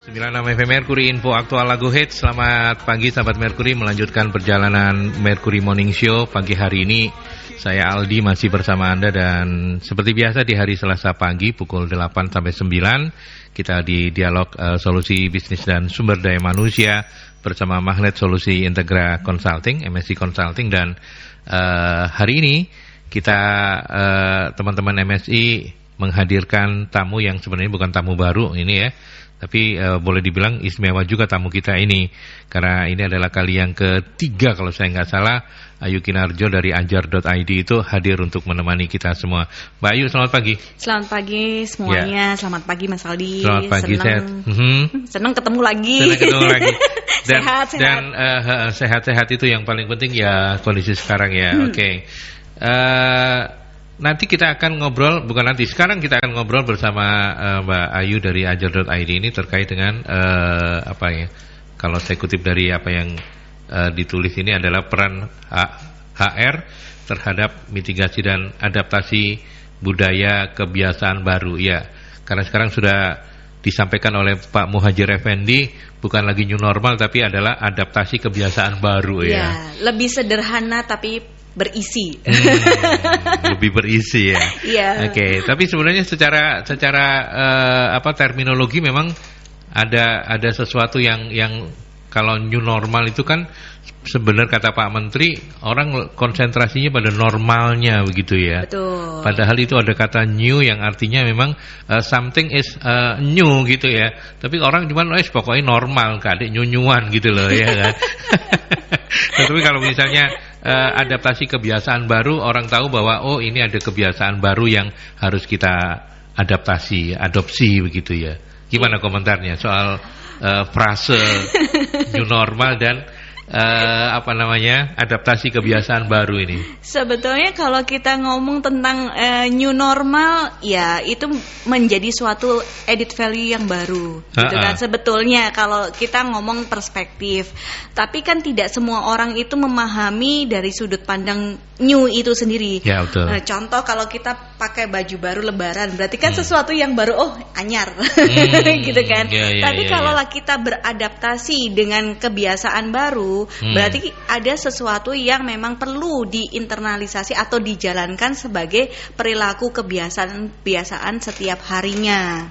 96 FM Mercury, info aktual lagu hits. Selamat pagi sahabat Mercury, melanjutkan perjalanan Mercury Morning Show pagi hari ini. Saya Aldi masih bersama Anda, dan seperti biasa di hari Selasa pagi pukul 8 sampai 9 kita di dialog solusi bisnis dan sumber daya manusia bersama Magnet Solusi Integra Consulting, MSI Consulting. Dan hari ini kita teman-teman MSI menghadirkan tamu yang sebenarnya bukan tamu baru ini ya, tapi boleh dibilang istimewa juga tamu kita ini, karena ini adalah kali yang ketiga kalau saya nggak salah Ayu Kinarjo dari Anjar.id itu hadir untuk menemani kita semua. Mbak Ayu, selamat pagi. Selamat pagi semuanya, ya. Selamat pagi Mas Aldi. Selamat pagi, sehat. Senang ketemu lagi. Dan, sehat. Dan sehat-sehat itu yang paling penting ya kondisi sekarang ya. Oke. Nanti kita akan ngobrol, sekarang kita akan ngobrol bersama Mbak Ayu dari Anjar.id ini terkait dengan kalau saya kutip dari apa yang ditulis ini adalah peran HR terhadap mitigasi dan adaptasi budaya kebiasaan baru ya. Karena sekarang sudah disampaikan oleh Pak Muhajir Effendi, bukan lagi new normal tapi adalah adaptasi kebiasaan baru ya. Lebih sederhana tapi berisi. Lebih berisi ya. Iya. Oke, tapi sebenarnya secara terminologi memang ada sesuatu yang kalau new normal itu kan sebenarnya kata Pak Menteri orang konsentrasinya pada normalnya begitu ya. Betul. Padahal itu ada kata new yang artinya memang something is new gitu ya. Tapi orang cuma pokoknya normal, kadek nyunyuan gitu loh ya kan. Tapi kalau misalnya adaptasi kebiasaan baru, orang tahu bahwa oh ini ada kebiasaan baru yang harus kita adopsi begitu ya. Gimana komentarnya soal frase new normal dan adaptasi kebiasaan baru ini? Sebetulnya kalau kita ngomong tentang new normal, ya itu menjadi suatu added value yang baru, gitu kan. Sebetulnya kalau kita ngomong perspektif, tapi kan tidak semua orang itu memahami dari sudut pandang new itu sendiri. Ya, betul. Contoh kalau kita pakai baju baru Lebaran, berarti kan sesuatu yang baru, anyar, gitu kan. Tapi kalau kita beradaptasi dengan kebiasaan baru, berarti ada sesuatu yang memang perlu diinternalisasi atau dijalankan sebagai perilaku kebiasaan setiap harinya.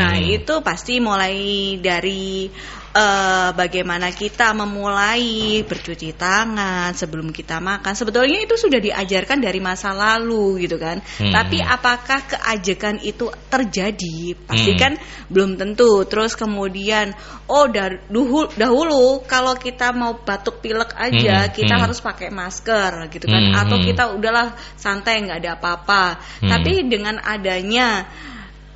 Nah, itu pasti mulai dari bagaimana kita memulai bercuci tangan sebelum kita makan. Sebetulnya itu sudah diajarkan dari masa lalu gitu kan. Tapi apakah keajekan itu terjadi? Pasti kan belum tentu. Terus kemudian dahulu kalau kita mau batuk pilek aja kita harus pakai masker gitu kan. Atau kita udahlah santai nggak ada apa-apa. Tapi dengan adanya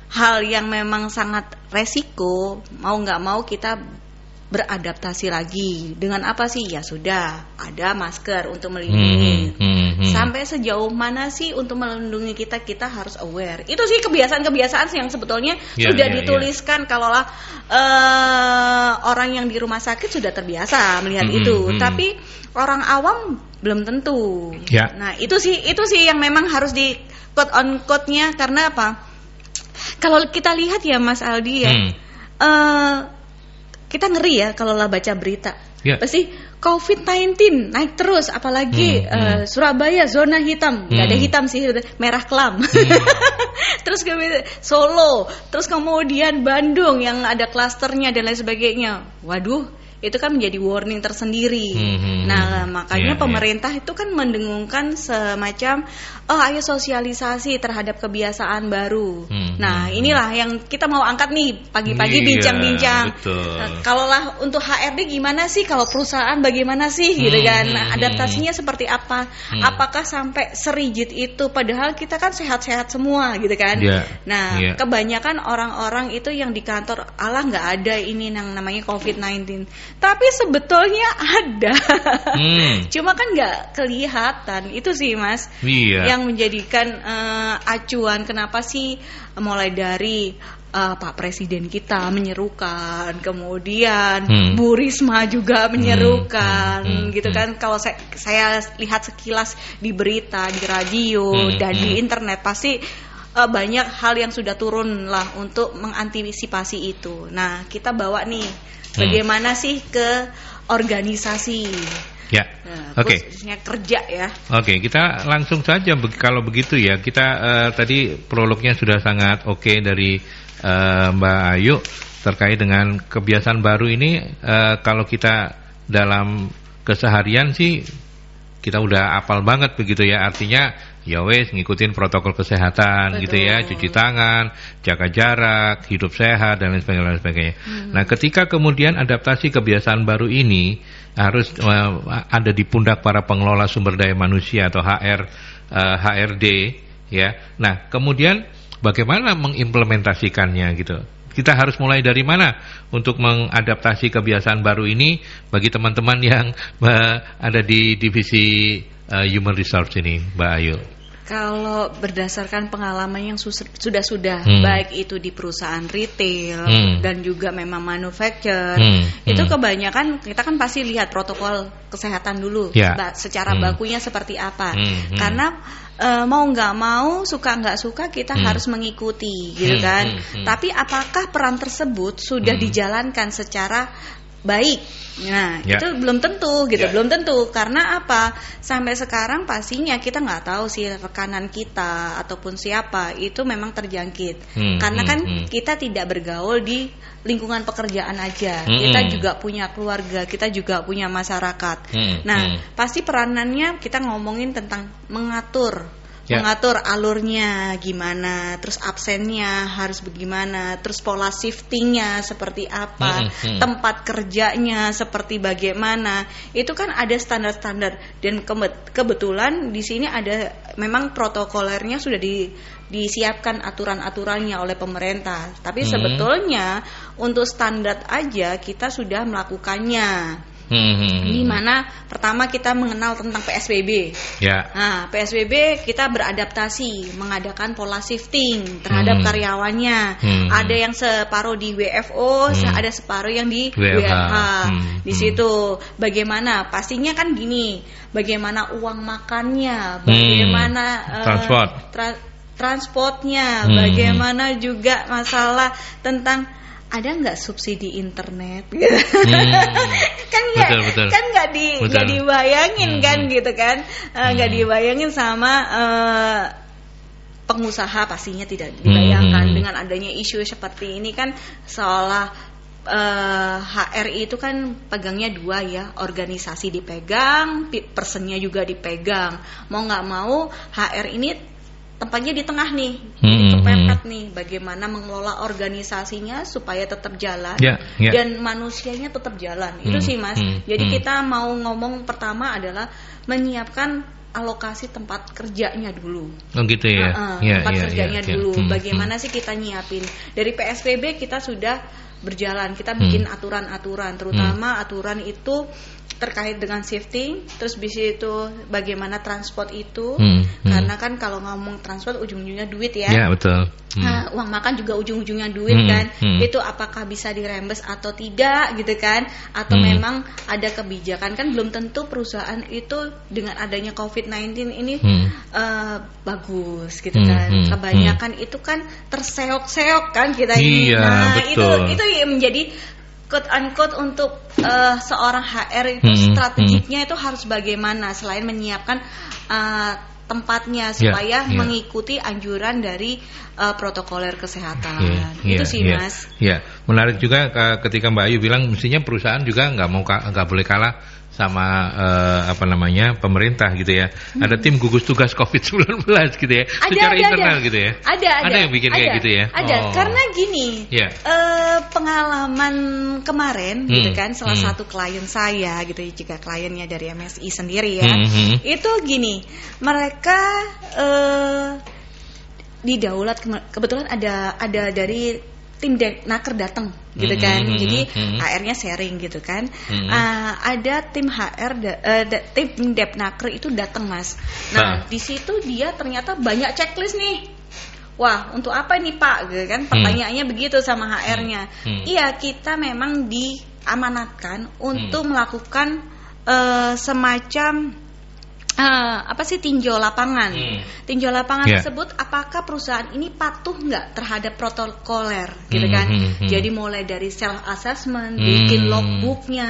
hal yang memang sangat resiko, mau nggak mau kita beradaptasi lagi. Dengan apa sih? Ya sudah, ada masker untuk melindungi. Sampai sejauh mana sih untuk melindungi kita harus aware. Itu sih kebiasaan-kebiasaan yang sebetulnya sudah dituliskan. Kalaulah orang yang di rumah sakit sudah terbiasa melihat itu, tapi orang awam belum tentu. Nah, itu sih yang memang harus di quote on quote-nya. Karena apa? Kalau kita lihat ya Mas Aldi ya, kita ngeri ya kalau lah baca berita. Pasti COVID-19 naik terus, apalagi Surabaya zona hitam, nggak ada hitam sih, merah kelam. Terus kemudian Solo, terus kemudian Bandung yang ada klasternya dan lain sebagainya. Waduh, itu kan menjadi warning tersendiri. Nah, makanya pemerintah itu kan mendengungkan semacam ayo sosialisasi terhadap kebiasaan baru. Nah, inilah yang kita mau angkat nih pagi-pagi bincang-bincang. Kalaulah untuk HRD gimana sih, kalau perusahaan bagaimana sih gitu kan. Nah, adaptasinya seperti apa? Apakah sampai serigid itu, padahal kita kan sehat-sehat semua gitu kan. Nah, kebanyakan orang-orang itu yang di kantor nggak ada ini yang namanya COVID-19. Tapi sebetulnya ada. Cuma kan nggak kelihatan. Itu sih Mas yang menjadikan acuan. Kenapa sih mulai dari Pak Presiden kita menyerukan, kemudian Bu Risma juga menyerukan, gitu kan. Kalau saya lihat sekilas di berita, di radio dan di internet, pasti banyak hal yang sudah turun lah untuk mengantisipasi itu. Nah, kita bawa nih bagaimana sih ke organisasi. Ya, oke. Khususnya kerja ya. Oke, kita langsung saja kalau begitu ya. Kita tadi prolognya sudah sangat oke dari Mbak Ayu terkait dengan kebiasaan baru ini. Kalau kita dalam keseharian sih kita udah apal banget begitu ya. Artinya ya wes ngikutin protokol kesehatan. Betul. Gitu ya, cuci tangan, jaga jarak, hidup sehat dan lain sebagainya. Nah, ketika kemudian adaptasi kebiasaan baru ini harus ada di pundak para pengelola sumber daya manusia atau HRD ya. Nah, kemudian bagaimana mengimplementasikannya gitu. Kita harus mulai dari mana untuk mengadaptasi kebiasaan baru ini bagi teman-teman yang ada di divisi Human Resource ini, Mbak Ayu? Kalau berdasarkan pengalaman yang sudah baik itu di perusahaan retail dan juga memang manufacture, itu kebanyakan kita kan pasti lihat protokol kesehatan dulu, secara bakunya seperti apa. Karena mau nggak mau, suka nggak suka kita harus mengikuti, gitu kan. Tapi apakah peran tersebut sudah dijalankan secara baik? Nah, itu belum tentu gitu, belum tentu. Karena apa? Sampai sekarang pastinya kita nggak tahu sih rekanan kita ataupun siapa itu memang terjangkit. Karena kan kita tidak bergaul di lingkungan pekerjaan aja. Kita juga punya keluarga, kita juga punya masyarakat. Nah, pasti peranannya kita ngomongin tentang mengatur alurnya gimana, terus absennya harus bagaimana, terus pola shiftingnya seperti apa, tempat kerjanya seperti bagaimana. Itu kan ada standar-standar dan kebetulan di sini ada memang protokolernya sudah disiapkan aturan-aturannya oleh pemerintah. Tapi sebetulnya untuk standar aja kita sudah melakukannya. Di mana pertama kita mengenal tentang PSBB. Nah, PSBB kita beradaptasi, mengadakan pola shifting terhadap karyawannya. Ada yang separuh di WFO, ada separuh yang di WFH. Di situ bagaimana? Pastinya kan gini, bagaimana uang makannya, bagaimana transportnya, bagaimana juga masalah tentang ada nggak subsidi internet? Kan nggak dibayangin kan gitu kan, nggak dibayangin sama pengusaha, pastinya tidak dibayangkan dengan adanya isu seperti ini kan. Seolah HRI itu kan pegangnya dua ya, organisasi dipegang, personnya juga dipegang. Mau nggak mau HR ini tempatnya di tengah nih, kepepet nih, bagaimana mengelola organisasinya supaya tetap jalan dan manusianya tetap jalan. Itu sih Mas. Jadi kita mau ngomong pertama adalah menyiapkan alokasi tempat kerjanya dulu. Oh gitu ya. Tempat kerjanya dulu. Bagaimana sih kita nyiapin? Dari PSBB kita sudah berjalan, kita bikin aturan-aturan, terutama aturan itu terkait dengan shifting, terus bisa itu bagaimana transport itu, karena kan kalau ngomong transport ujung-ujungnya duit ya. Ya betul. Nah, uang makan juga ujung-ujungnya duit kan. Itu apakah bisa dirembes atau tidak gitu kan? Atau memang ada kebijakan, kan belum tentu perusahaan itu dengan adanya COVID-19 ini bagus gitu kan. Kebanyakan itu kan terseok-seok kan kita ini. Nah, betul. Itu yang menjadi quote unquote untuk seorang HR itu strategiknya itu harus bagaimana selain menyiapkan tempatnya supaya mengikuti anjuran dari protokoler kesehatan. Itu sih Mas. Ya, menarik juga ketika Mbak Ayu bilang mestinya perusahaan juga nggak boleh kalah sama pemerintah gitu ya. Ada tim gugus tugas COVID-19 gitu ya. Secara internal gitu ya. Ada yang bikin kayak gitu ya. Ada. Karena gini, pengalaman kemarin gitu kan, salah satu klien saya gitu, jika kliennya dari MSI sendiri ya. Itu gini, mereka didaulat kebetulan ada dari tim Depnaker datang gitu kan. Jadi HR-nya sharing gitu kan. Ada tim HR tim Depnaker itu datang Mas. Nah, di situ dia ternyata banyak checklist nih. Wah, untuk apa nih Pak? Gitu kan pertanyaannya begitu sama HR-nya. Iya, kita memang diamanatkan untuk melakukan semacam tinjau lapangan. Tinjau lapangan tersebut apakah perusahaan ini patuh nggak terhadap protokoler gitu kan. Jadi mulai dari self assessment, bikin logbooknya,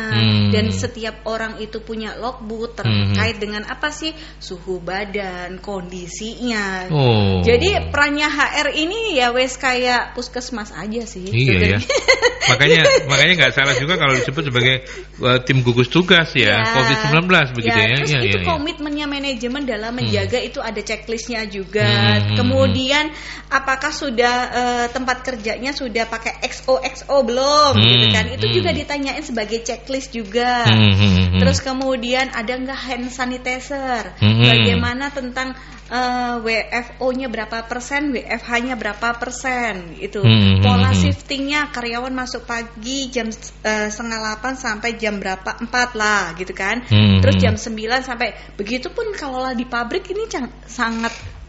dan setiap orang itu punya logbook terkait dengan apa sih suhu badan, kondisinya. Jadi perannya HR ini ya wes kayak puskesmas aja sih. Iya ya. makanya nggak salah juga kalau disebut sebagai tim gugus tugas ya, COVID-19 begitu ya. Terus itu komitmennya manajemen dalam menjaga itu ada checklistnya juga. Kemudian apakah sudah tempat kerjanya sudah pakai XOXO belum gitu kan. Itu juga ditanyain sebagai checklist juga. Terus kemudian ada nggak hand sanitizer, bagaimana tentang WFO-nya berapa persen, WFH-nya berapa persen itu. Pola shiftingnya karyawan masuk pagi jam 7:30 sampai jam berapa 4 lah gitu kan. Terus jam 9 sampai begitupun kalau lah di pabrik ini sangat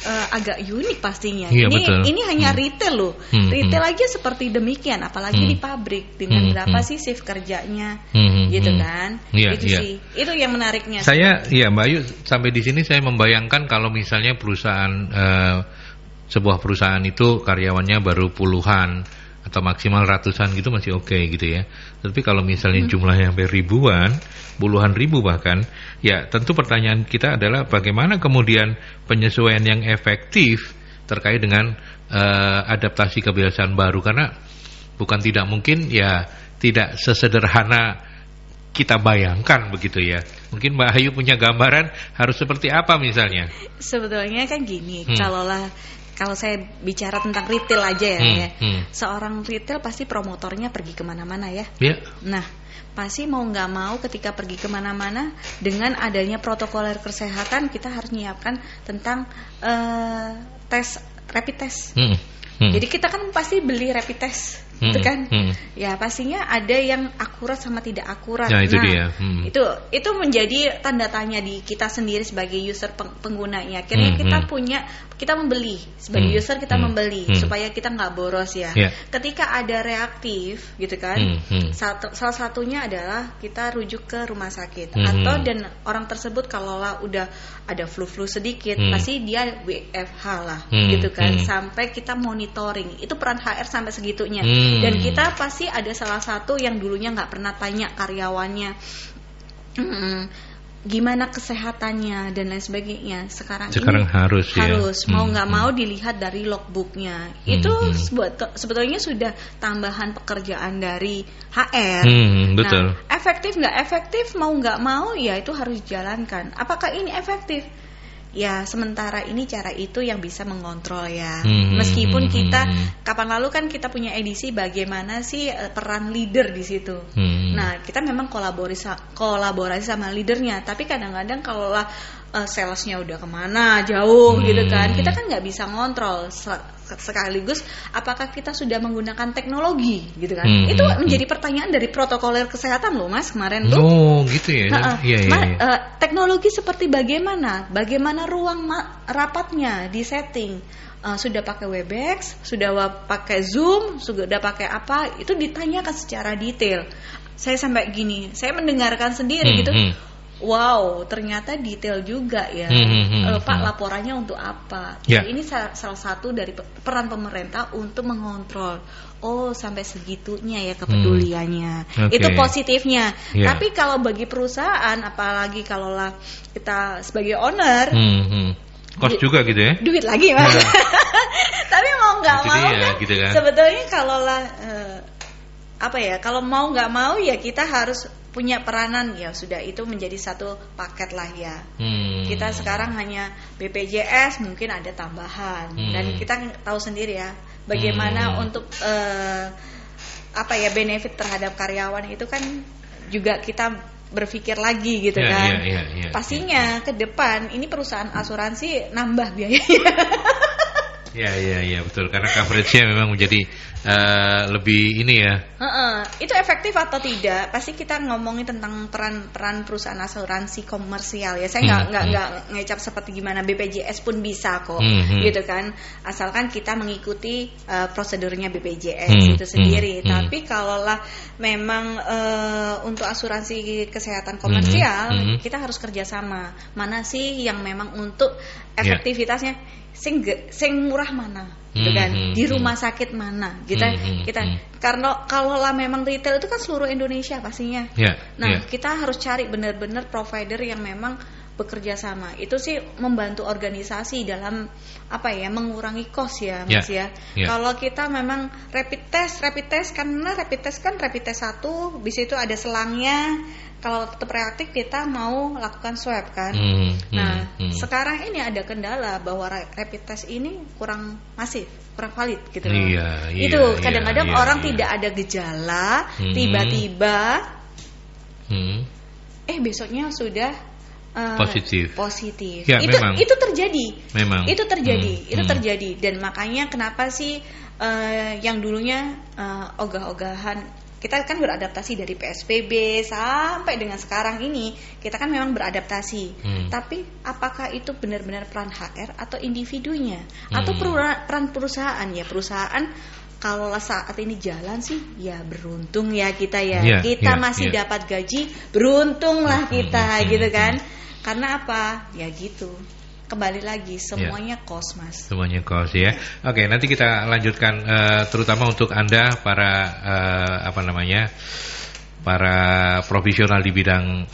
agak unik pastinya. Ini hanya retail loh. Retail aja seperti demikian, apalagi di pabrik dengan berapa sih shift kerjanya, gitu kan? Sih. Itu yang menariknya. Mbak Ayu, sampai di sini saya membayangkan kalau misalnya sebuah perusahaan itu karyawannya baru puluhan atau maksimal ratusan gitu masih oke gitu ya. Tapi kalau misalnya jumlahnya sampai ribuan, puluhan ribu bahkan, ya tentu pertanyaan kita adalah bagaimana kemudian penyesuaian yang efektif terkait dengan adaptasi kebiasaan baru, karena bukan tidak mungkin ya tidak sesederhana kita bayangkan begitu ya. Mungkin Mbak Ayu punya gambaran harus seperti apa misalnya? Sebetulnya kan gini, kalau saya bicara tentang retail aja ya, seorang retail pasti promotornya pergi kemana-mana ya. Nah, pasti mau nggak mau ketika pergi kemana-mana dengan adanya protokoler kesehatan kita harus menyiapkan tentang rapid test. Jadi kita kan pasti beli rapid test, gitu kan? Ya pastinya ada yang akurat sama tidak akurat. Nah, itu dia. Itu menjadi tanda tanya di kita sendiri sebagai user penggunanya. Akhirnya kita membeli sebagai user, kita membeli supaya kita nggak boros ya. Ketika ada reaktif, gitu kan? Salah satunya adalah kita rujuk ke rumah sakit dan orang tersebut kalau udah ada flu sedikit, pasti dia WFH lah, gitu kan? Sampai kita monitoring. Itu peran HR sampai segitunya. Dan kita pasti ada salah satu yang dulunya nggak pernah tanya karyawannya gimana kesehatannya dan lain sebagainya. Sekarang ini harus mau nggak mau dilihat dari logbooknya. Itu sebetulnya sudah tambahan pekerjaan dari HR. Betul. Nah, efektif nggak efektif, mau nggak mau ya itu harus dijalankan. Apakah ini efektif? Ya sementara ini cara itu yang bisa mengontrol ya. Meskipun kita kapan lalu kan kita punya edisi bagaimana sih peran leader di situ. Nah kita memang kolaborasi sama leadernya. Tapi kadang-kadang kalau salesnya udah kemana jauh gitu kan, kita kan nggak bisa ngontrol. Sekaligus apakah kita sudah menggunakan teknologi gitu kan. Itu menjadi pertanyaan dari protokoler kesehatan loh Mas kemarin tuh. Gitu ya. Teknologi seperti bagaimana ruang rapatnya di setting, sudah pakai Webex, sudah pakai Zoom, sudah pakai apa, itu ditanyakan secara detail. Saya sampai gini, saya mendengarkan sendiri gitu. Wow, ternyata detail juga ya. Pak, laporannya untuk apa? Jadi ini salah satu dari peran pemerintah untuk mengontrol. Oh, sampai segitunya ya kepeduliannya. Itu positifnya. Tapi kalau bagi perusahaan, apalagi kalau kita sebagai owner, kos juga gitu ya? Duit lagi Mas. Tapi mau nggak mau kan, gitu kan? Sebetulnya kalau kalau mau nggak mau ya kita harus punya peranan, ya sudah itu menjadi satu paket lah ya. Kita sekarang hanya BPJS, mungkin ada tambahan, dan kita tahu sendiri ya bagaimana untuk benefit terhadap karyawan itu kan juga kita berpikir lagi gitu kan. Pastinya ke depan ini perusahaan asuransi nambah biayanya. Ya betul, karena coverage-nya memang menjadi lebih ini ya. Itu efektif atau tidak? Pasti kita ngomongin tentang peran perusahaan asuransi komersial ya. Saya nggak ngecap seperti gimana, BPJS pun bisa kok, gitu kan. Asalkan kita mengikuti prosedurnya BPJS itu sendiri. Tapi kalaulah memang untuk asuransi kesehatan komersial, kita harus kerjasama. Mana sih yang memang untuk efektivitasnya sing murah mana, gitu kan? Di rumah sakit mana? Kita karena kalau lah memang retail itu kan seluruh Indonesia pastinya. Kita harus cari benar-benar provider yang memang bekerja sama. Itu sih membantu organisasi dalam mengurangi cost ya, Mas ya. Kalau kita memang rapid test karena rapid test kan rapid test 1, bis itu ada selangnya. Kalau tetap reaktif kita mau lakukan swab kan. Sekarang ini ada kendala bahwa rapid test ini kurang masif, kurang valid gitu loh. Itu kadang-kadang orang tidak ada gejala, tiba-tiba besoknya sudah positif. Itu terjadi. Itu terjadi dan makanya kenapa sih yang dulunya ogah-ogahan, kita kan beradaptasi dari PSBB sampai dengan sekarang ini, kita kan memang beradaptasi. Tapi apakah itu benar-benar peran HR atau individunya atau peran perusahaan ya? Perusahaan kalau saat ini jalan sih ya beruntung ya kita ya. Kita masih dapat gaji, beruntunglah kita gitu kan. Karena apa? Ya gitu. Kembali lagi semuanya cost, Mas. Semuanya cost ya. Oke, nanti kita lanjutkan terutama untuk Anda para para profesional di bidang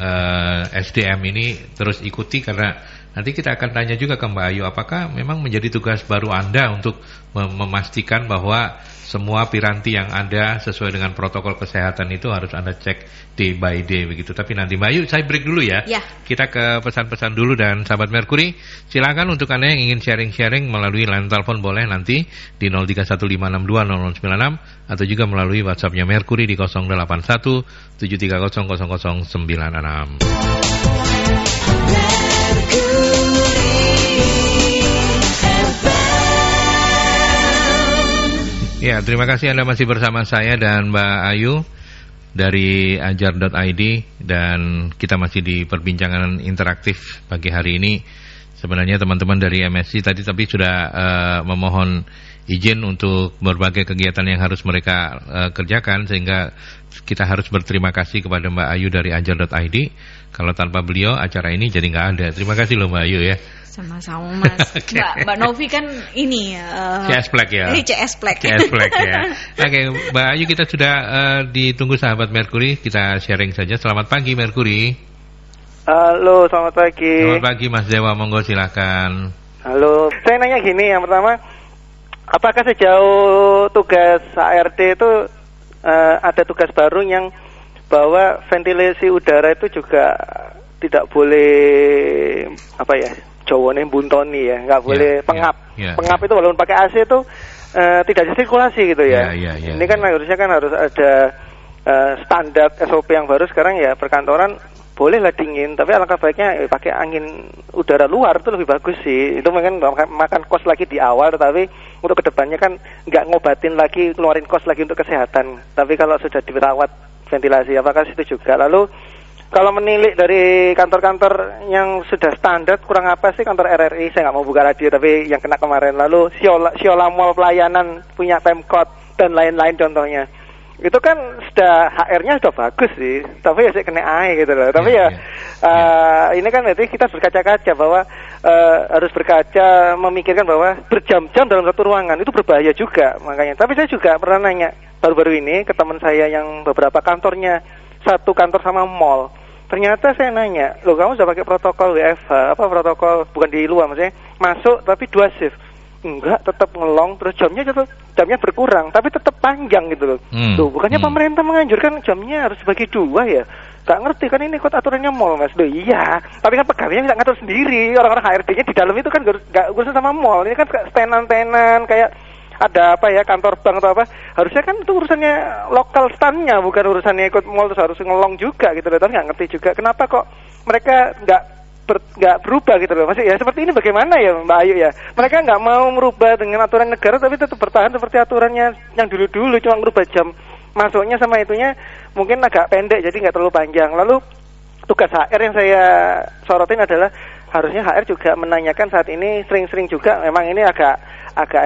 SDM ini terus ikuti, karena nanti kita akan tanya juga ke Mbak Ayu apakah memang menjadi tugas baru Anda untuk memastikan bahwa semua piranti yang ada sesuai dengan protokol kesehatan itu harus Anda cek day by day begitu. Tapi nanti Mbak Ayu, saya break dulu ya. Kita ke pesan-pesan dulu, dan sahabat Merkuri silakan untuk Anda yang ingin sharing-sharing melalui line telepon boleh nanti di 0315620096 atau juga melalui WhatsApp-nya Merkuri di 0817300096. Ya, terima kasih Anda masih bersama saya dan Mbak Ayu dari ajar.id, dan kita masih di perbincangan interaktif pagi hari ini. Sebenarnya teman-teman dari MSC tadi tapi sudah memohon izin untuk berbagai kegiatan yang harus mereka kerjakan, sehingga kita harus berterima kasih kepada Mbak Ayu dari ajar.id. Kalau tanpa beliau acara ini jadi nggak ada. Terima kasih loh Mbak Ayu ya. Sama-sama Mas. Mbak Novi kan ini CS Black ya. CS Black ya. Oke, Mbak Ayu, kita sudah ditunggu sahabat Merkuri. Kita sharing saja. Selamat pagi Merkuri. Halo, selamat pagi. Selamat pagi Mas Dewa, monggo silakan. Halo, saya nanya gini, yang pertama, apakah sejauh tugas HRD itu ada tugas baru yang bahwa ventilasi udara itu juga tidak boleh Jawane buntoni ya, nggak boleh pengap. Pengap itu walaupun pakai AC itu tidak sirkulasi gitu ya. Ini kan harusnya harus ada standar SOP yang baru sekarang ya. Perkantoran bolehlah dingin, tapi alangkah baiknya pakai angin udara luar itu lebih bagus sih. Itu mungkin makan kos lagi di awal, tetapi untuk kedepannya kan nggak ngobatin lagi, keluarin kos lagi untuk kesehatan. Tapi kalau sudah dirawat ventilasi, apakah itu juga? Lalu kalau menilik dari kantor-kantor yang sudah standar, kurang apa sih kantor RRI? Saya nggak mau buka radio, tapi yang kena kemarin. Lalu Siola Mall pelayanan punya Pemkot dan lain-lain contohnya. Itu kan sudah HR-nya sudah bagus sih, tapi ya saya kena gitu loh. Tapi ini kan berarti kita berkaca-kaca bahwa harus berkaca, memikirkan bahwa berjam-jam dalam satu ruangan itu berbahaya juga makanya. Tapi saya juga pernah nanya baru-baru ini ke teman saya yang beberapa kantornya satu kantor sama mall. Ternyata saya nanya, loh kamu sudah pakai protokol WFH, protokol bukan di luar maksudnya, masuk tapi 2 shift. Enggak, tetap ngelong, terus jamnya berkurang, tapi tetap panjang gitu loh. Loh, bukannya pemerintah menganjurkan jamnya harus dibagi 2 ya? Gak ngerti kan ini kok aturannya mall, Mas. Loh iya, tapi kan pegawainya bisa ngatur sendiri. Orang-orang HRD-nya di dalam itu kan gak urusan sama mall. Ini kan tenan-tenan kayak ada kantor bank atau apa, harusnya kan itu urusannya lokal stand-nya, bukan urusannya ikut mall terus harus ngelong juga gitu loh. Tapi nggak ngerti juga kenapa kok mereka nggak nggak berubah gitu loh. Masih ya seperti ini bagaimana ya Mbak Ayu ya? Mereka nggak mau merubah dengan aturan negara tapi tetap bertahan seperti aturannya yang dulu-dulu, cuma merubah jam masuknya sama itunya mungkin agak pendek jadi nggak terlalu panjang. Lalu tugas HR yang saya sorotin adalah harusnya HR juga menanyakan saat ini sering-sering juga memang ini agak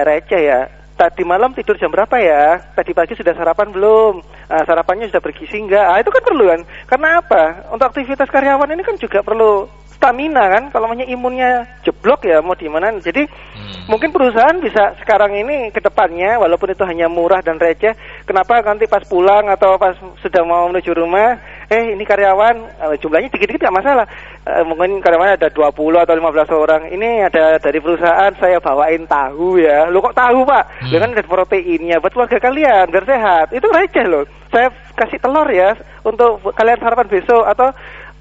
receh ya. Tadi malam tidur jam berapa ya? Tadi pagi sudah sarapan belum? Sarapannya sudah bergizi enggak? Itu kan perlu kan? Karena apa? Untuk aktivitas karyawan ini kan juga perlu stamina kan? Kalau namanya imunnya jeblok ya mau di mana? Jadi mungkin perusahaan bisa sekarang ini ke depannya walaupun itu hanya murah dan receh, kenapa nanti pas pulang atau pas sudah mau menuju rumah, ini karyawan jumlahnya dikit-dikit nggak masalah. Mungkin karyawan ada 20 atau 15 orang. Ini ada dari perusahaan saya bawain tahu ya. Lo kok tahu Pak? Lo kan ada proteinnya buat keluarga kalian biar sehat. Itu receh loh. Saya kasih telur ya untuk kalian sarapan besok atau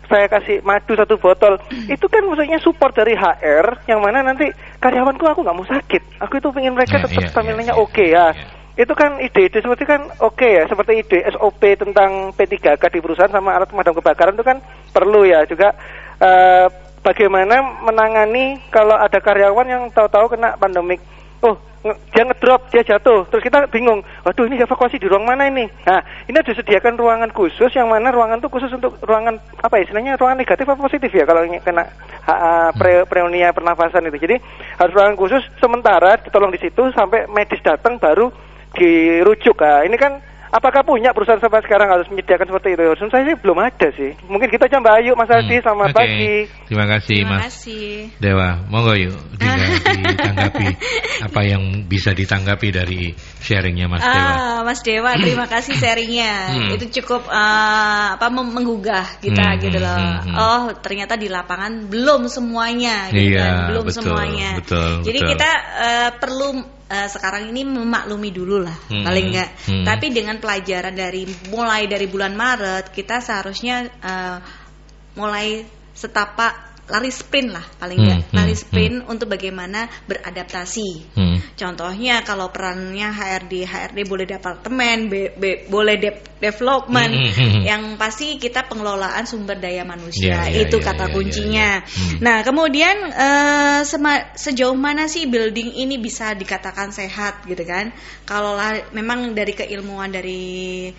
saya kasih madu 1 botol. Itu kan maksudnya support dari HR yang mana nanti karyawanku aku nggak mau sakit. Aku itu pengen mereka tetap staminanya oke ya. Itu kan ide-ide seperti kan oke ya, seperti ide SOP tentang P3K di perusahaan sama alat pemadam kebakaran itu kan perlu ya juga. Bagaimana menangani kalau ada karyawan yang tahu-tahu kena pandemik. Dia ngedrop, dia jatuh, terus kita bingung, waduh ini evakuasi di ruang mana ini? Nah, ini ada disediakan ruangan khusus, yang mana ruangan itu khusus untuk ruangan, apa istilahnya, ruangan negatif atau positif ya, kalau kena pneumonia pernafasan itu. Jadi, harus ruangan khusus, sementara ditolong di situ, sampai medis datang baru dirujuk. Nah, ini kan, apakah punya perusahaan sampai sekarang harus menyediakan seperti itu? Menurut saya sih belum ada sih. Mungkin kita coba Ayu, Mas Adi, selamat pagi. Terima kasih Mas Dewa. Monggo yuk ditanggapi apa yang bisa ditanggapi dari sharingnya Mas Dewa. Mas Dewa, terima kasih sharingnya. Itu cukup menggugah kita gitu loh. Oh ternyata di lapangan belum semuanya, gitu kan? Belum betul, semuanya. Jadi kita perlu sekarang ini memaklumi dulu lah paling enggak. Tapi dengan pelajaran mulai dari bulan Maret kita seharusnya mulai setapak lari sprint lah paling enggak. Lari sprint untuk bagaimana beradaptasi. Contohnya kalau perannya HRD boleh departemen, boleh development. Yang pasti kita pengelolaan sumber daya manusia itu kata kuncinya. Nah kemudian sejauh mana sih building ini bisa dikatakan sehat gitu kan? Kalau memang dari keilmuan dari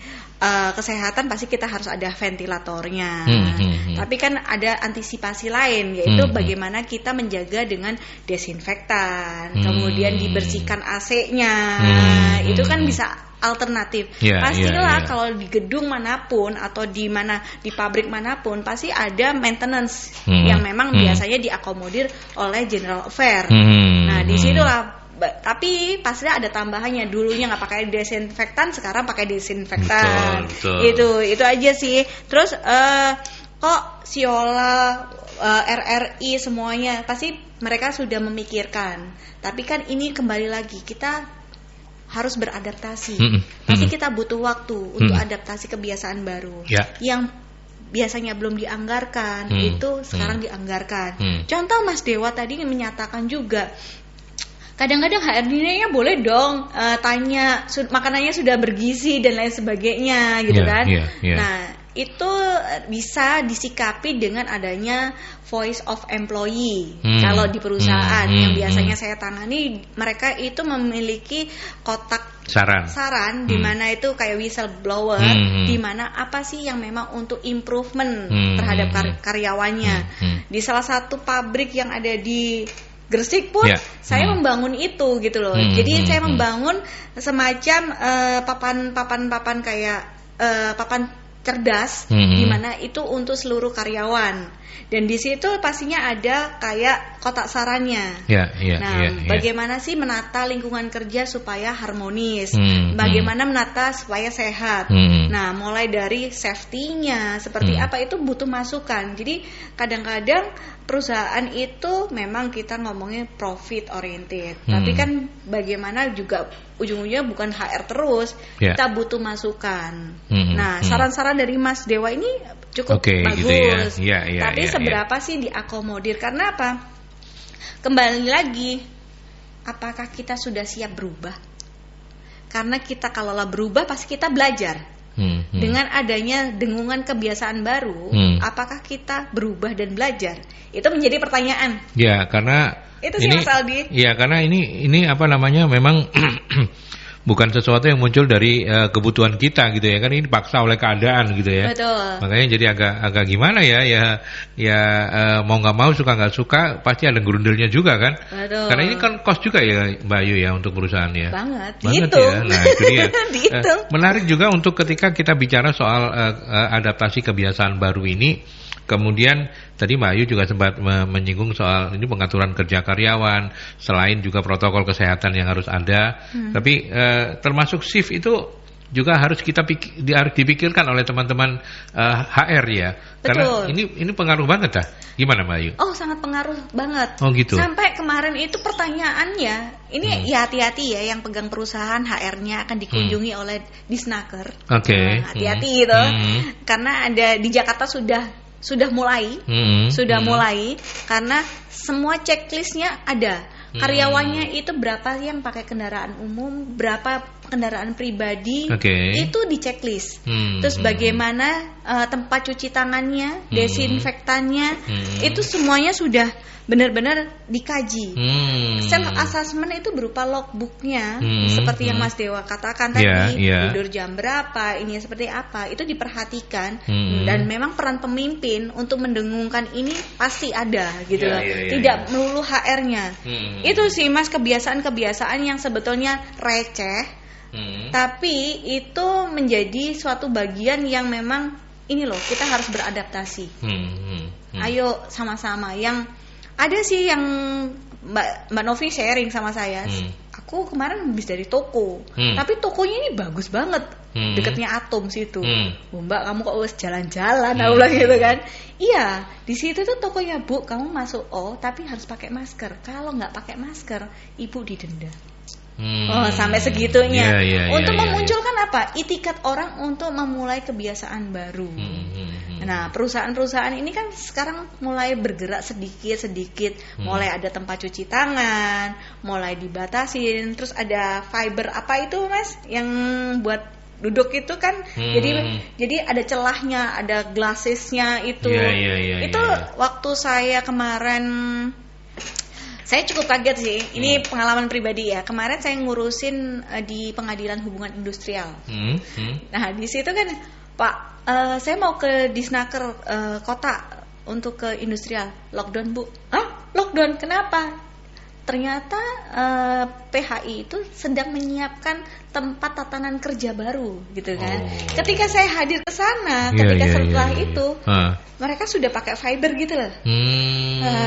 kesehatan pasti kita harus ada ventilatornya. Tapi kan ada antisipasi lain yaitu bagaimana kita menjaga dengan desinfektan, kemudian dibersihkan AC-nya. Itu kan bisa alternatif. Pastilah kalau di gedung manapun atau di pabrik manapun pasti ada maintenance yang memang biasanya diakomodir oleh general affair. Nah, disitulah. Tapi pasti ada tambahannya, dulunya nggak pakai desinfektan, sekarang pakai desinfektan. Betul. Itu aja sih. Terus kok Siola, RRI semuanya pasti mereka sudah memikirkan. Tapi kan ini kembali lagi kita harus beradaptasi. Pasti kita butuh waktu untuk adaptasi kebiasaan baru. Yang biasanya belum dianggarkan itu sekarang dianggarkan. Contoh Mas Dewa tadi menyatakan juga. Kadang-kadang HRD-nya boleh dong tanya makanannya sudah bergizi dan lain sebagainya gitu kan. Nah itu bisa disikapi dengan adanya voice of employee. Kalau di perusahaan yang biasanya saya tangani, mereka itu memiliki kotak saran di mana itu kayak whistleblower, di mana apa sih yang memang untuk improvement terhadap karyawannya. Di salah satu pabrik yang ada di Gresik pun saya membangun itu gitu loh. Jadi saya membangun semacam papan kayak papan cerdas di mana itu untuk seluruh karyawan. Dan di situ pastinya ada kayak kotak sarannya. Bagaimana sih menata lingkungan kerja supaya harmonis? Bagaimana menata supaya sehat? Nah, mulai dari safety-nya seperti apa itu butuh masukan. Jadi kadang-kadang perusahaan itu memang kita ngomongnya profit oriented, tapi kan bagaimana juga ujung-ujungnya bukan HR terus, kita butuh masukan. Nah, saran-saran dari Mas Dewa ini cukup bagus, gitu ya. Tapi seberapa sih diakomodir? Karena apa? Kembali lagi, apakah kita sudah siap berubah? Karena kita kalau berubah pasti kita belajar. Dengan adanya dengungan kebiasaan baru, apakah kita berubah dan belajar? Itu menjadi pertanyaan. Ya, karena itu sih Mas Aldi. Ya, karena ini apa namanya, memang bukan sesuatu yang muncul dari kebutuhan kita gitu ya, kan ini dipaksa oleh keadaan gitu ya. Betul. Makanya jadi agak gimana ya mau nggak mau, suka nggak suka pasti ada gerundelnya juga kan. Betul. Karena ini kan cost juga ya Mbak Ayu ya untuk perusahaan ya. Banget ya. Nah itu dia. Dihitung. Menarik juga untuk ketika kita bicara soal adaptasi kebiasaan baru ini. Kemudian tadi Mbak Ayu juga sempat menyinggung soal ini pengaturan kerja karyawan, selain juga protokol kesehatan yang harus ada, tapi termasuk shift itu juga harus harus dipikirkan oleh teman-teman HR ya. Betul. Karena ini pengaruh banget dah. Gimana Mbak Ayu? Oh, sangat pengaruh banget. Oh gitu. Sampai kemarin itu pertanyaannya, ini ya hati-hati ya yang pegang perusahaan, HR-nya akan dikunjungi oleh Disnaker. Oke. Nah, hati-hati gitu. Karena ada di Jakarta sudah mulai karena semua checklistnya ada. Karyawannya itu berapa yang pakai kendaraan umum, berapa kendaraan pribadi, itu di checklist. Terus bagaimana tempat cuci tangannya, desinfektannya, itu semuanya sudah benar-benar dikaji. Self assessment itu berupa logbooknya, seperti yang Mas Dewa katakan tadi, tidur jam berapa, ini seperti apa, itu diperhatikan. Dan memang peran pemimpin untuk mendengungkan ini pasti ada gitu loh. Tidak melulu HR-nya. Itu sih Mas, kebiasaan-kebiasaan yang sebetulnya receh, tapi itu menjadi suatu bagian yang memang ini loh, kita harus beradaptasi. Ayo sama-sama. Yang ada sih yang Mbak Novi sharing sama saya. Aku kemarin habis dari toko, tapi tokonya ini bagus banget, dekatnya Atom situ. Mbak, kamu kok harus jalan-jalan? Aku bilang gitu kan. Iya, di situ tuh tokonya, Bu, kamu masuk, tapi harus pakai masker. Kalau nggak pakai masker, Ibu didenda. Oh, sampai segitunya. Untuk memunculkan apa? Itikat orang untuk memulai kebiasaan baru. Nah, perusahaan-perusahaan ini kan sekarang mulai bergerak sedikit-sedikit. Mulai ada tempat cuci tangan, mulai dibatasin. Terus ada fiber apa itu, Mas? Yang buat duduk itu kan. Jadi ada celahnya, ada glassesnya itu. Itu waktu saya kemarin, saya cukup kaget sih. Ini pengalaman pribadi ya. Kemarin saya ngurusin di Pengadilan Hubungan Industrial. Nah, di situ kan, Pak, saya mau ke Disnaker kota untuk ke industrial. Lockdown, Bu. Lockdown, kenapa? Ternyata PHI itu sedang menyiapkan tempat tatanan kerja baru gitu kan. Ketika saya hadir ke sana, setelah itu mereka sudah pakai fiber gitu loh.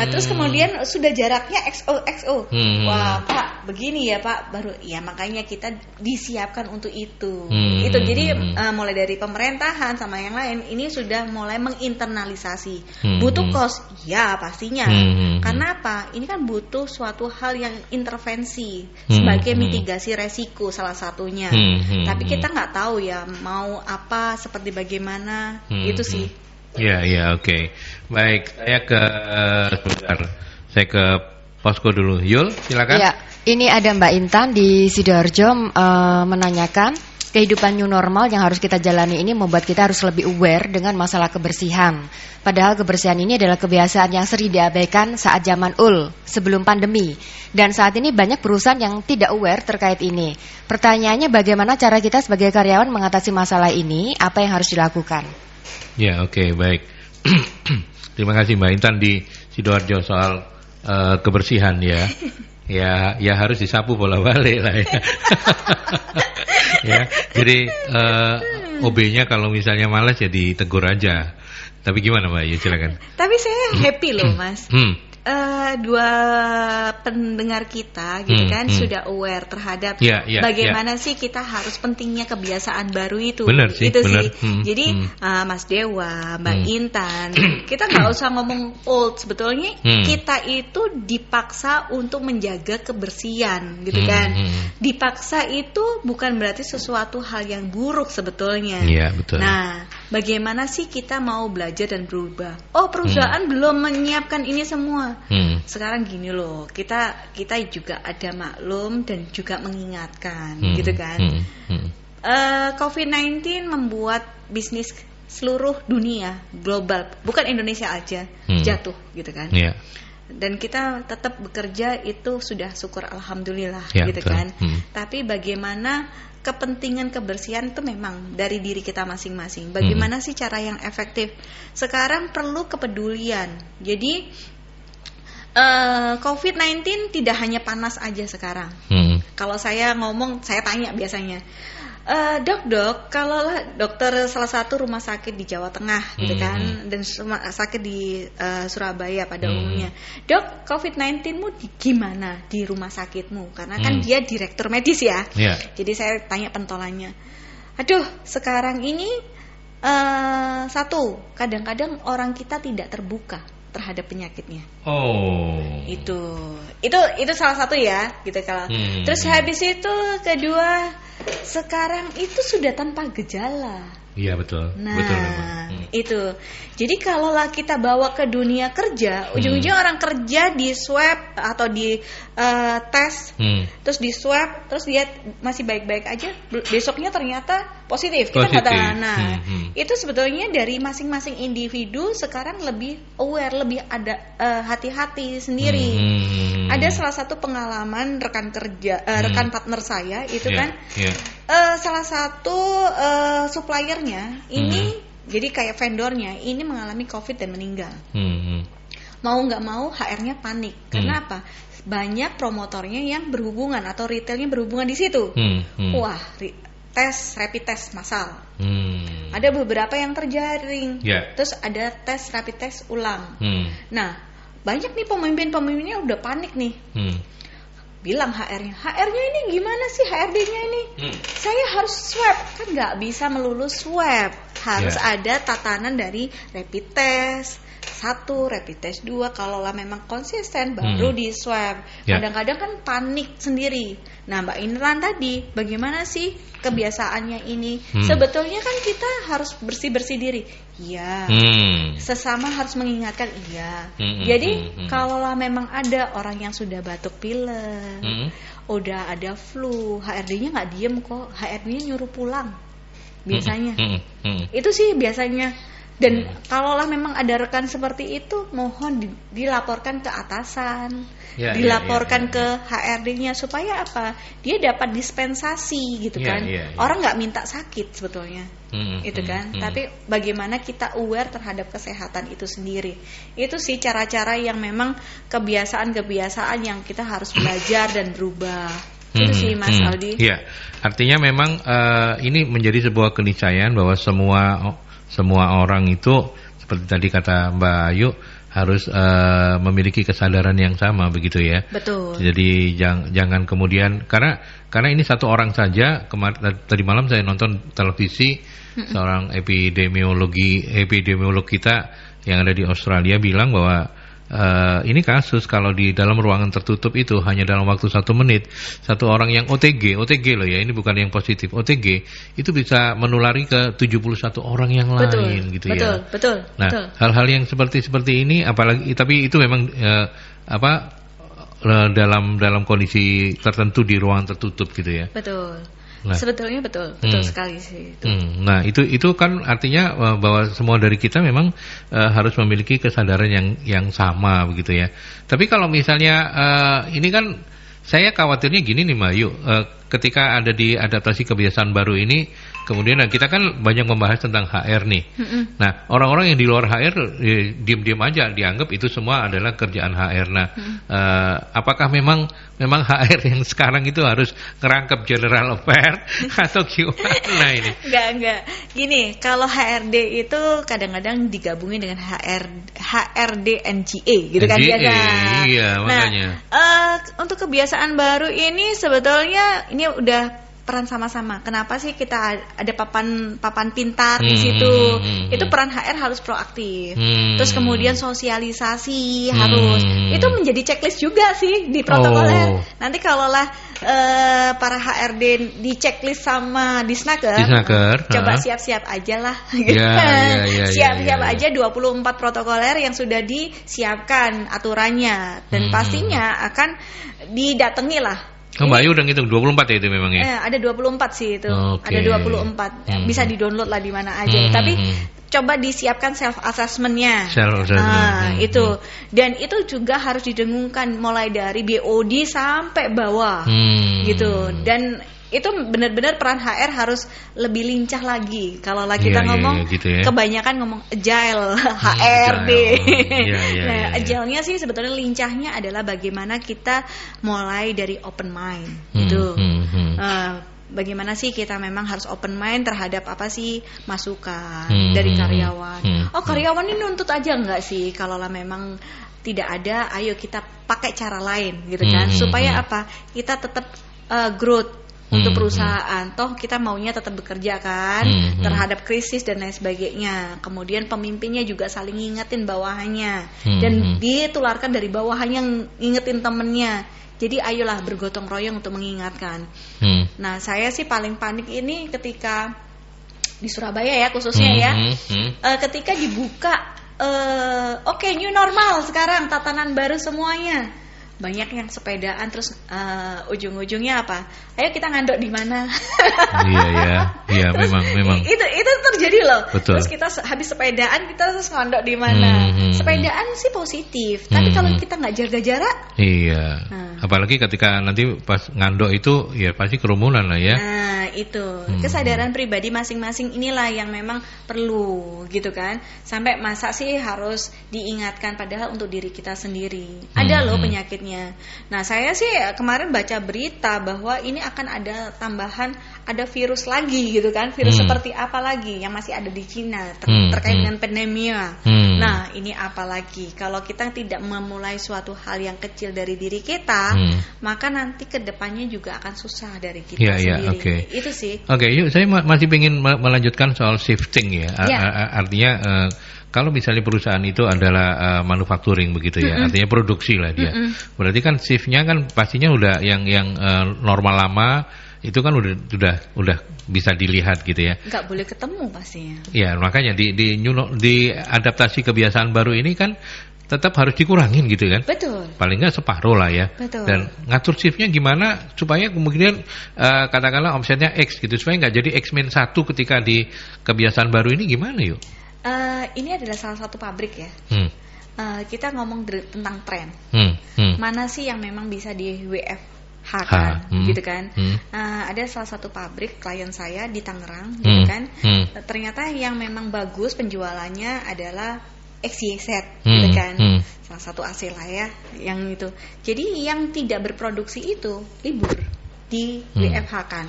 Terus kemudian sudah jaraknya XO. Wah, Pak, begini ya Pak, baru ya, makanya kita disiapkan untuk itu. Itu jadi mulai dari pemerintahan sama yang lain ini sudah mulai menginternalisasi. Butuh cost, ya pastinya. Karena apa? Ini kan butuh suatu hal yang intervensi sebagai mitigasi resiko salah satunya. Tapi kita nggak tahu ya mau apa, seperti bagaimana. Itu sih. Ya, oke. Baik, saya ke posko dulu. Yul, silakan. Ya, ini ada Mbak Intan di Sidoarjo menanyakan, kehidupan new normal yang harus kita jalani ini membuat kita harus lebih aware dengan masalah kebersihan. Padahal kebersihan ini adalah kebiasaan yang sering diabaikan saat zaman sebelum pandemi. Dan saat ini banyak perusahaan yang tidak aware terkait ini. Pertanyaannya, bagaimana cara kita sebagai karyawan mengatasi masalah ini? Apa yang harus dilakukan? Ya, oke, baik. Terima kasih Mbak Intan di Sidoarjo soal kebersihan ya. Ya harus disapu bola-balik lah ya. Ya, jadi OB-nya kalau misalnya malas ya ditegur aja. Tapi gimana Mbak? Ya silakan. Tapi saya happy loh Mas. Dua pendengar kita gitu kan sudah aware terhadap bagaimana sih kita harus pentingnya kebiasaan baru itu. Benar sih, itu benar. Sih. Jadi Mas Dewa, Mbak Intan, kita nggak usah ngomong old, sebetulnya kita itu dipaksa untuk menjaga kebersihan gitu kan. Dipaksa itu bukan berarti sesuatu hal yang buruk sebetulnya. Iya, betul. Nah, bagaimana sih kita mau belajar dan berubah? Oh, perusahaan belum menyiapkan ini semua. Sekarang gini loh, kita juga ada maklum dan juga mengingatkan, gitu kan. COVID-19 membuat bisnis seluruh dunia global, bukan Indonesia aja jatuh gitu kan. Dan kita tetap bekerja itu sudah syukur alhamdulillah gitu betul. Kan. Tapi bagaimana kepentingan kebersihan itu memang dari diri kita masing-masing. Bagaimana sih cara yang efektif? Sekarang perlu kepedulian. Jadi COVID-19 tidak hanya panas aja sekarang. Kalau saya ngomong, saya tanya biasanya, dok, kalau dokter salah satu rumah sakit di Jawa Tengah gitu kan, dan sakit di Surabaya pada umumnya, dok, COVID-19-mu gimana di rumah sakitmu? Karena kan dia direktur medis ya. Jadi saya tanya pentolannya, aduh sekarang ini satu, kadang-kadang orang kita tidak terbuka terhadap penyakitnya. Itu salah satu ya, gitu kalau. Terus habis itu kedua, sekarang itu sudah tanpa gejala. Iya betul. Nah, betul. Itu. Jadi kalaulah kita bawa ke dunia kerja, ujung-ujungnya orang kerja di swab atau di tes, terus di swab, terus dia masih baik-baik aja, besoknya ternyata positif. Kita katakan, itu sebetulnya dari masing-masing individu sekarang lebih aware, lebih ada hati-hati sendiri. Ada salah satu pengalaman rekan kerja, rekan partner saya itu kan, salah satu suppliernya ini. Jadi kayak vendornya ini mengalami COVID dan meninggal. Mau nggak mau HR-nya panik. Karena apa? Banyak promotornya yang berhubungan atau retailnya berhubungan di situ. Wah, rapid test massal. Ada beberapa yang terjaring. Terus ada rapid test ulang. Nah, banyak nih pemimpin-pemimpinnya udah panik nih. Bilang HR-nya ini gimana sih HRD-nya ini? Saya harus swab, kan nggak bisa melulu swab, harus ada tatanan dari rapid test 1, rapid test 2, kalau lah memang konsisten baru di swab. Kadang-kadang kan panik sendiri. Nah Mbak Inran tadi, bagaimana sih kebiasaannya ini? Sebetulnya kan kita harus bersih-bersih diri. Iya. Sesama harus mengingatkan. Iya. Jadi kalaulah memang ada orang yang sudah batuk pilek, udah ada flu, HRD-nya nggak diem kok, HRD-nya nyuruh pulang. Biasanya. Itu sih biasanya. Dan kalaulah memang ada rekan seperti itu, mohon dilaporkan ke atasan, dilaporkan ke HRD-nya supaya apa? Dia dapat dispensasi gitu kan. Orang nggak minta sakit sebetulnya, itu kan. Tapi bagaimana kita aware terhadap kesehatan itu sendiri? Itu sih cara-cara yang memang kebiasaan-kebiasaan yang kita harus belajar dan berubah. Itu sih Mas Aldi. Iya, artinya memang ini menjadi sebuah keniscayaan bahwa semua orang itu seperti tadi kata Mbak Ayu harus memiliki kesadaran yang sama begitu ya. Betul. Jadi jangan kemudian karena ini satu orang saja. Tadi malam saya nonton televisi seorang epidemiolog kita yang ada di Australia bilang bahwa ini kasus kalau di dalam ruangan tertutup itu hanya dalam waktu 1 menit satu orang yang OTG loh ya, ini bukan yang positif, OTG itu bisa menulari ke 71 orang yang lain gitu ya. Betul. Nah, hal-hal yang seperti ini apalagi tapi itu memang dalam kondisi tertentu di ruangan tertutup gitu ya. Betul. Nah, sebetulnya betul sekali sih itu. Nah itu kan artinya bahwa semua dari kita memang harus memiliki kesadaran yang sama begitu ya. Tapi kalau misalnya ini kan saya khawatirnya gini nih Mbak Ayu, ketika ada di adaptasi kebiasaan baru ini, kemudian kita kan banyak membahas tentang HR nih. Nah orang-orang yang di luar HR diam-diam aja dianggap itu semua adalah kerjaan HR. Nah apakah memang HR yang sekarang itu harus ngerangkep general affair atau gimana ini? Enggak. Gini, kalau HRD itu kadang-kadang digabungin dengan HRD NGA gitu kan biasa. Iya, makanya. Nah, untuk kebiasaan baru ini sebetulnya ini udah peran sama-sama. Kenapa sih kita ada papan pintar di situ? Itu peran HR harus proaktif. Terus kemudian sosialisasi harus. Itu menjadi checklist juga sih di protokoler. Nanti kalaulah para HRD di checklist sama Disnaker, coba siap-siap aja lah. Siap-siap aja 24 protokoler yang sudah disiapkan aturannya dan pastinya akan didatangi lah Mbak Ayu udah ngitung 24 ya itu memang ya? Ada 24 sih itu. Ada 24. Bisa di-download lah di mana aja. Tapi coba disiapkan self assessment-nya. Itu. Dan itu juga harus didengungkan mulai dari BOD sampai bawah. Gitu. Dan itu benar-benar peran HR harus lebih lincah lagi. Kalau kita ngomong gitu ya. Kebanyakan ngomong agile, HRD. Agile-nya sih sebetulnya lincahnya adalah bagaimana kita mulai dari open mind gitu. Bagaimana sih kita memang harus open mind terhadap apa sih masukan dari karyawan. Karyawan ini nuntut aja enggak sih? Kalau memang tidak ada, ayo kita pakai cara lain gitu kan. Supaya apa? Kita tetap growth untuk perusahaan. Toh kita maunya tetap bekerja kan terhadap krisis dan lain sebagainya. Kemudian pemimpinnya juga saling ngingetin bawahannya dan ditularkan dari bawahannya ngingetin temennya. Jadi ayolah bergotong royong untuk mengingatkan. Nah, saya sih paling panik ini ketika di Surabaya ya khususnya ya. Ketika dibuka new normal sekarang, tatanan baru semuanya. Banyak yang sepedaan terus ujung-ujungnya apa? Ayo kita ngandok di mana? Iya memang. Itu terjadi loh. Betul. Terus kita habis sepedaan kita terus ngandok di mana? Sepedaan sih positif, tapi kalau kita nggak jaga jarak, apalagi ketika nanti pas ngandok itu ya pasti kerumunan lah ya. Nah itu kesadaran pribadi masing-masing inilah yang memang perlu gitu kan. Sampai masa sih harus diingatkan padahal untuk diri kita sendiri. Ada loh penyakitnya. Nah saya sih kemarin baca berita bahwa ini akan ada tambahan, ada virus lagi gitu kan. Virus seperti apa lagi yang masih ada di Cina terkait dengan pandemia. Nah ini apa lagi? Kalau kita tidak memulai suatu hal yang kecil dari diri kita, maka nanti kedepannya juga akan susah dari kita sendiri. Itu sih. Yuk saya masih ingin melanjutkan soal shifting ya. Artinya kalau misalnya perusahaan itu adalah manufacturing begitu ya, artinya produksi lah dia. Berarti kan shiftnya kan pastinya udah yang normal lama itu kan udah bisa dilihat gitu ya. Nggak boleh ketemu pastinya. Ya makanya di adaptasi kebiasaan baru ini kan tetap harus dikurangin gitu kan. Betul. Paling nggak separuh lah ya. Betul. Dan ngatur shiftnya gimana supaya kemudian katakanlah omsetnya X gitu supaya nggak jadi X-1 ketika di kebiasaan baru ini gimana yuk? Ini adalah salah satu pabrik ya. Kita ngomong tentang tren. Mana sih yang memang bisa di WFH kan, gitu kan? Ada salah satu pabrik klien saya di Tangerang, gitu kan? Ternyata yang memang bagus penjualannya adalah XYZ, gitu kan? Salah satu AC lah ya, yang itu. Jadi yang tidak berproduksi itu libur di WFH kan.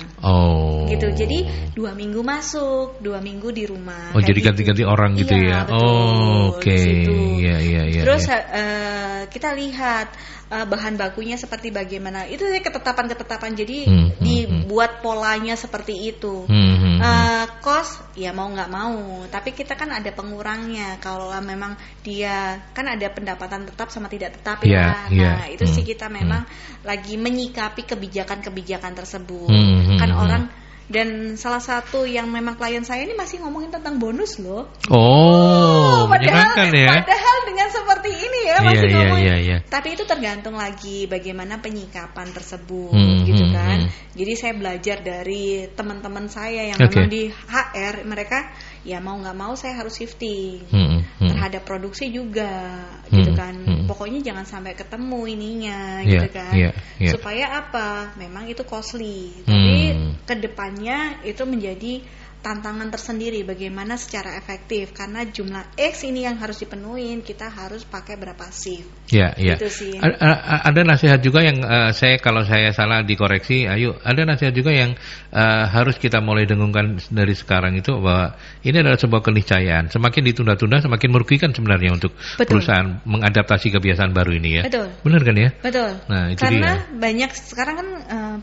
Gitu. Jadi 2 minggu masuk, 2 minggu di rumah. Jadi ganti-ganti orang gitu ya. Oke. Iya. Terus kita lihat bahan bakunya seperti bagaimana. Itu ketetapan-ketetapan. Jadi dibuat polanya seperti itu. Cost ya mau nggak mau. Tapi kita kan ada pengurangnya. Kalau memang dia kan ada pendapatan tetap sama tidak tetap ya. Nah itu sih kita memang lagi menyikapi kebijakan-kebijakan tersebut. Kan orang. Dan salah satu yang memang klien saya ini masih ngomongin tentang bonus loh. Padahal dengan seperti ini ya masih ngomongin. Tapi itu tergantung lagi bagaimana penyikapan tersebut, gitu kan. Jadi saya belajar dari teman-teman saya yang memang di HR, mereka ya mau nggak mau saya harus shifting terhadap produksi juga, gitu kan. Pokoknya jangan sampai ketemu ininya, gitu kan. Supaya apa? Memang itu costly, tapi kedepannya itu menjadi tantangan tersendiri bagaimana secara efektif karena jumlah X ini yang harus dipenuhin, kita harus pakai berapa shift. Gitu sih. Ada nasihat juga yang kalau saya salah dikoreksi, ayo. Ada nasihat juga yang harus kita mulai dengungkan dari sekarang itu bahwa ini adalah sebuah keniscayaan. Semakin ditunda-tunda semakin merugikan sebenarnya untuk perusahaan mengadaptasi kebiasaan baru ini ya. Betul. Benar kan ya? Betul. Nah, itu karena banyak sekarang kan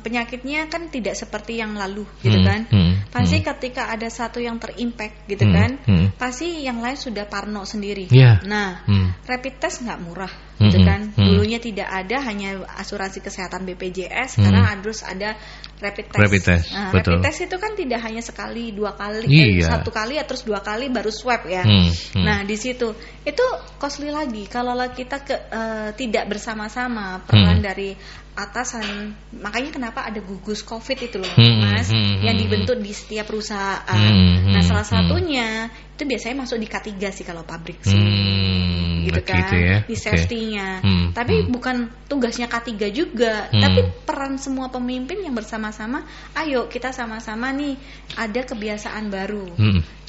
penyakitnya kan tidak seperti yang lalu, gitu kan. Pasti ketika ada satu yang terimpact gitu kan, pasti yang lain sudah parno sendiri. Nah, rapid test nggak murah, gitu kan. Dulu Dulunya tidak ada, hanya asuransi kesehatan BPJS. Sekarang harus ada rapid test. Rapid test itu kan tidak hanya sekali, 2 kali, 1 kali, terus 2 kali baru swab ya. Nah di situ itu costly lagi. Kalau kita tidak bersama-sama peran dari atasan, makanya kenapa ada gugus COVID itu loh, Mas, yang dibentuk di setiap perusahaan. Nah salah satunya itu biasanya masuk di K3 sih kalau pabrik sih, gitu kan, ya? Di safety-nya. Tapi bukan tugasnya K3 juga, tapi peran semua pemimpin yang bersama-sama. Ayo kita sama-sama nih ada kebiasaan baru.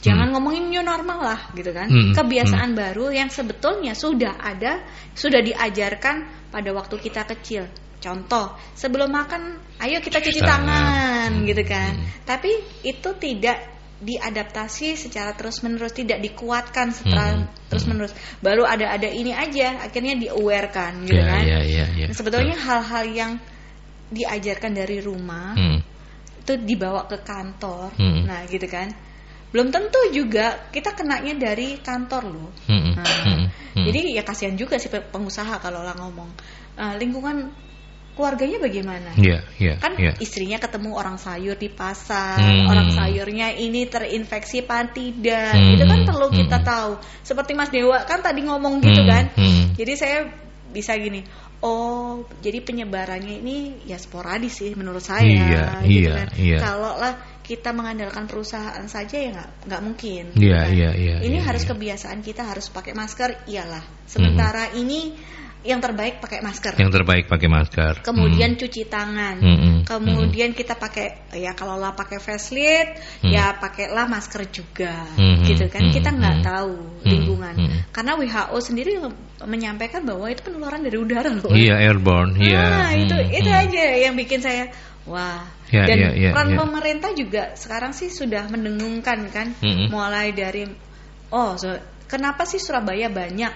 Jangan ngomongin new normal lah, gitu kan. Kebiasaan baru yang sebetulnya sudah ada, sudah diajarkan pada waktu kita kecil. Contoh, sebelum makan, ayo kita cuci tangan, gitu kan. Tapi itu tidak diadaptasi secara terus-menerus, tidak dikuatkan secara terus-menerus. Baru ada ini aja, akhirnya di-aware-kan, gitu kan. Sebetulnya hal-hal yang diajarkan dari rumah itu dibawa ke kantor, nah gitu kan. Belum tentu juga kita kenanya dari kantor loh. Jadi ya kasihan juga sih pengusaha kalau lah ngomong lingkungan keluarganya bagaimana? Istrinya ketemu orang sayur di pasar, orang sayurnya ini terinfeksi apa tidak? Itu kan perlu kita tahu. Seperti Mas Dewa kan tadi ngomong gitu kan. Jadi saya bisa gini. Oh, jadi penyebarannya ini ya sporadis sih menurut saya. Kalau lah kita mengandalkan perusahaan saja ya nggak mungkin. Ini harus kebiasaan kita harus pakai masker, iyalah. Sementara ini yang terbaik pakai masker. Kemudian cuci tangan. Kemudian kita pakai ya kalau lah pakai face shield, ya pakailah masker juga. Gitu kan. Kita nggak tahu lingkungan. Karena WHO sendiri menyampaikan bahwa itu penularan dari udara loh. Airborne. Itu aja yang bikin saya wah. Dan peran pemerintah juga sekarang sih sudah mendengungkan kan. Mulai dari kenapa sih Surabaya banyak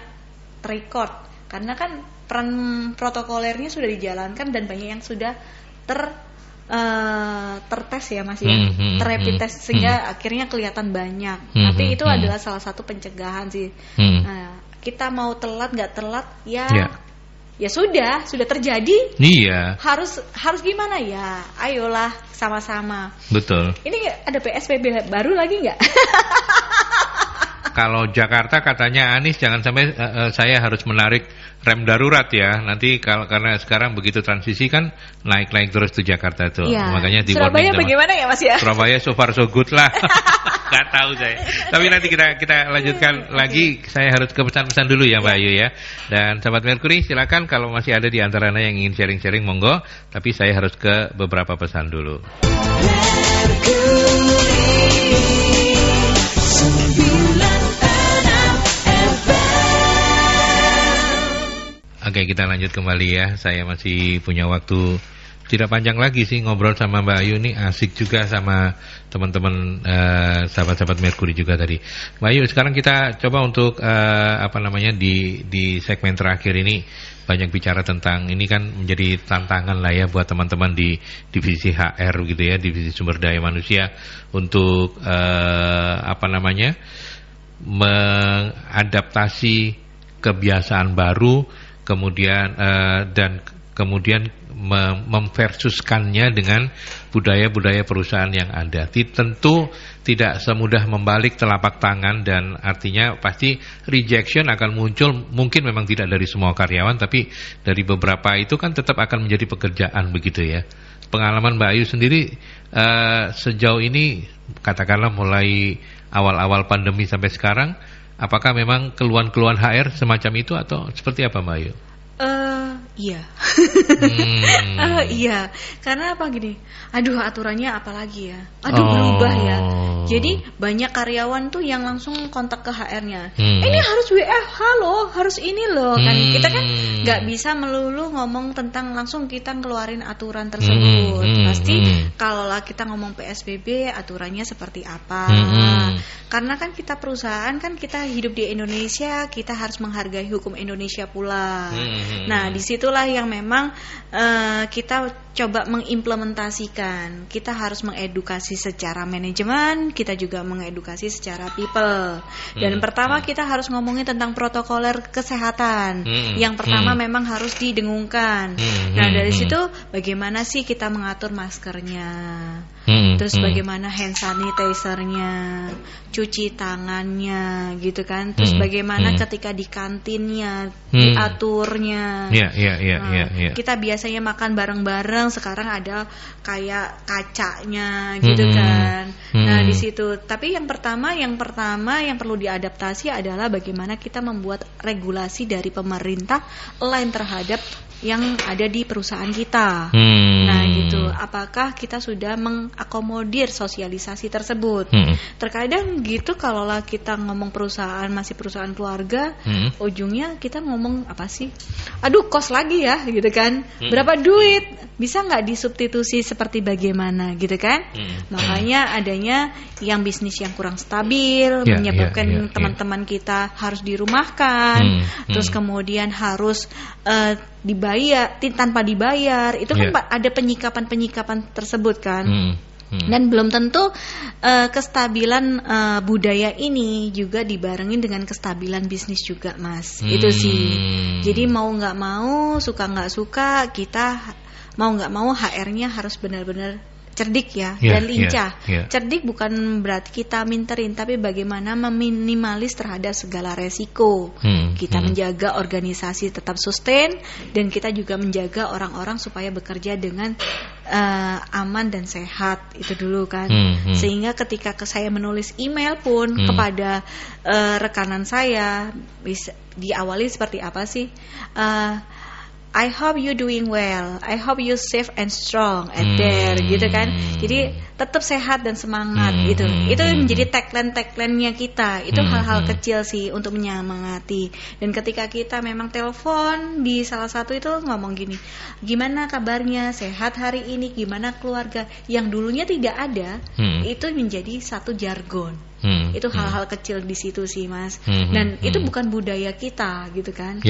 terrecord? Karena kan peran protokolernya sudah dijalankan dan banyak yang sudah tertes ya Mas ya, rapid test sehingga akhirnya kelihatan banyak. Tapi itu adalah salah satu pencegahan sih. Nah, kita mau telat nggak telat ya sudah terjadi. Harus gimana ya? Ayolah sama-sama. Betul. Ini ada PSBB baru lagi nggak? Kalau Jakarta katanya Anies jangan sampai saya harus menarik rem darurat ya. Nanti karena sekarang begitu transisi kan naik terus tuh Jakarta tuh. Makanya di Surabaya bagaimana ya Mas ya? Surabaya so far so good lah. Gak tahu saya. Tapi nanti kita lanjutkan lagi. Saya harus ke pesan-pesan dulu ya Mbak Ayu ya. Dan sahabat Merkuri silakan kalau masih ada di antara Anda yang ingin sharing-sharing monggo. Tapi saya harus ke beberapa pesan dulu. Oke, kita lanjut kembali ya. Saya masih punya waktu tidak panjang lagi sih ngobrol sama Mbak Ayu. Ini asik juga sama teman-teman sahabat-sahabat Merkuri juga tadi. Mbak Ayu, sekarang kita coba untuk di segmen terakhir ini banyak bicara tentang ini kan menjadi tantangan lah ya buat teman-teman di divisi HR gitu ya, divisi sumber daya manusia untuk mengadaptasi kebiasaan baru, kemudian memversuskannya dengan budaya-budaya perusahaan yang ada. Tentu tidak semudah membalik telapak tangan dan artinya pasti rejection akan muncul, mungkin memang tidak dari semua karyawan tapi dari beberapa itu kan tetap akan menjadi pekerjaan begitu ya. Pengalaman Mbak Ayu sendiri sejauh ini katakanlah mulai awal-awal pandemi sampai sekarang, apakah memang keluhan-keluhan HR semacam itu atau seperti apa Mbak Ayu? Iya. Iya. Karena apa gini? Aduh, aturannya apalagi ya? Berubah ya. Jadi banyak karyawan tuh yang langsung kontak ke HR-nya. Ini harus WFH loh, harus ini loh. Kan kita kan nggak bisa melulu ngomong tentang langsung kita ngeluarin aturan tersebut. Pasti kalau kita ngomong PSBB, aturannya seperti apa? Karena kan kita perusahaan kan kita hidup di Indonesia, kita harus menghargai hukum Indonesia pula. Nah, di situ itulah yang memang kita coba mengimplementasikan. Kita harus mengedukasi secara manajemen, kita juga mengedukasi secara people. Dan pertama kita harus ngomongin tentang protokoler kesehatan. Yang pertama memang harus didengungkan. Nah, dari situ bagaimana sih kita mengatur maskernya, terus bagaimana hand sanitizer-nya, cuci tangannya, gitu kan. Terus bagaimana ketika di kantinnya diaturnya. Kita biasanya makan bareng-bareng, sekarang ada kayak kacanya, gitu kan. Nah, di situ. Tapi yang pertama yang perlu diadaptasi adalah bagaimana kita membuat regulasi dari pemerintah lain terhadap yang ada di perusahaan kita. Nah, gitu. Apakah kita sudah mengakomodir sosialisasi tersebut? Terkadang gitu, kalau kita ngomong perusahaan masih perusahaan keluarga, ujungnya kita ngomong apa sih? Aduh, kos lagi ya, gitu kan? Berapa duit? Bisa nggak disubstitusi seperti bagaimana, gitu kan? Makanya adanya yang bisnis yang kurang stabil, menyebabkan teman-teman kita harus dirumahkan, terus kemudian harus dibayar tanpa dibayar. Itu kan ada penyikapan tersebut kan. Dan belum tentu kestabilan budaya ini juga dibarengin dengan kestabilan bisnis juga, Mas. Itu sih. Jadi mau nggak mau, suka nggak suka, kita mau nggak mau HR-nya harus benar-benar cerdik ya, dan lincah. Cerdik bukan berarti kita minterin, tapi bagaimana meminimalis terhadap segala resiko. Kita menjaga organisasi tetap sustain, dan kita juga menjaga orang-orang supaya bekerja dengan aman dan sehat. Itu dulu kan. Sehingga ketika saya menulis email pun kepada rekanan saya, bisa diawali seperti apa sih? I hope you doing well. I hope you safe and strong at there, gitu kan. Jadi tetap sehat dan semangat gitu. Itu menjadi tagline-nya kita. Itu hal-hal kecil sih untuk menyemangati. Dan ketika kita memang telepon di salah satu itu ngomong gini, gimana kabarnya, sehat hari ini, gimana keluarga, yang dulunya tidak ada, itu menjadi satu jargon. Itu hal-hal kecil di situ sih, Mas. Dan itu bukan budaya kita, gitu kan.